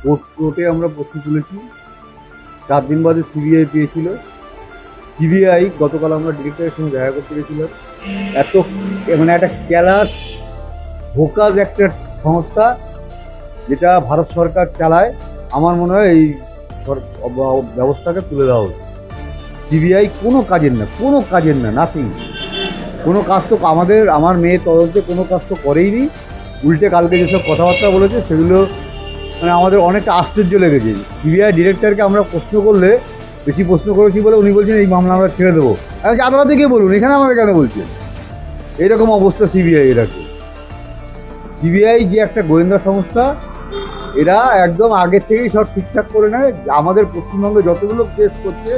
কোর্টে আমরা প্রশ্ন তুলেছি, 4 দিন বাদে সিবিআই পেয়েছিল। সিবিআই গতকাল আমরা ডিরেক্টরের সঙ্গে দেখা করতে গেছিলাম। এত মানে একটা ক্যালাস ভোকাজ একটা সংস্থা যেটা ভারত সরকার চালায়, আমার মনে হয় এই ব্যবস্থাকে তুলে দেওয়া উচিত। সিবিআই কোনো কাজের না, নাথিং। কোনো কাজ তো আমার মেয়ে তদন্তে কোনো কাজ তো করেইনি। উল্টে কালকে যেসব কথাবার্তা বলেছে সেগুলো মানে আমাদের অনেকটা আশ্চর্য লেগেছে। সিবিআই ডিরেক্টরকে আমরা প্রশ্ন করলে, বেশি প্রশ্ন করেছি বলে উনি বলছেন এই মামলা আমরা ছেড়ে দেবো। আমি বলছি, আদালতে গিয়ে বলুন, এখানে আমাকে কেন বলছেন? এইরকম অবস্থা সিবিআই এরাকে। সিবিআই যে একটা গোয়েন্দা সংস্থা, এরা একদম আগের থেকেই সব ঠিকঠাক করে নেয়। আমাদের পশ্চিমবঙ্গে যতগুলো কেস করছে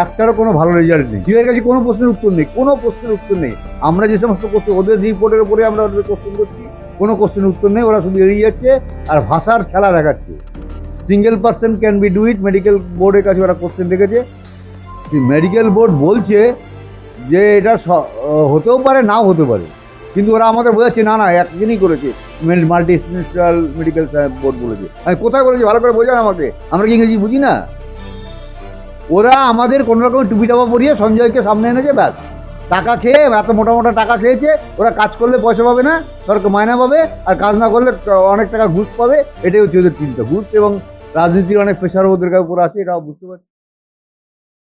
একটারও কোনো ভালো রেজাল্ট নেই। সিবিআইয়ের কাছে কোনো প্রশ্নের উত্তর নেই। আমরা যে সমস্ত কোশ্চেন ওদের রিপোর্টের উপরে আমরা ওদের কোশ্চেন করছি, কোনো কোশ্চেনের উত্তর নেই। ওরা শুধু এড়িয়ে যাচ্ছে আর ভাষার খেলা দেখাচ্ছে। Single person can be do it, medical বোর্ডের কাছে ওরা কোশ্চেন রেখেছে। মেডিকেল বোর্ড বলছে যে এটা হতেও পারে, নাও হতে পারে, কিন্তু ওরা আমাদের বোঝাচ্ছে না একদিনই করেছে। মাল্টি স্পেশাল মেডিকেল বোর্ড বলেছে। আমি কোথায় বলেছি ভালো করে বোঝান আমাকে, আমরা কি ইংরেজি বুঝি না? ওরা আমাদের কোনো রকম টুপি টাপা পরিয়ে সঞ্জয়কে সামনে এনেছে, ব্যাস। টাকা খেয়ে, এত মোটা টাকা খেয়েছে। ওরা কাজ করলে পয়সা পাবে না, সরকার মায়না পাবে, আর কাজ না করলে অনেক টাকা ঘুষ পাবে। এটাই হচ্ছে ওদের চিন্তা। ঘুষ এবং রাজনীতির অনেক প্রেশার ওদের উপর আছে, এটাও বুঝতে পারছি।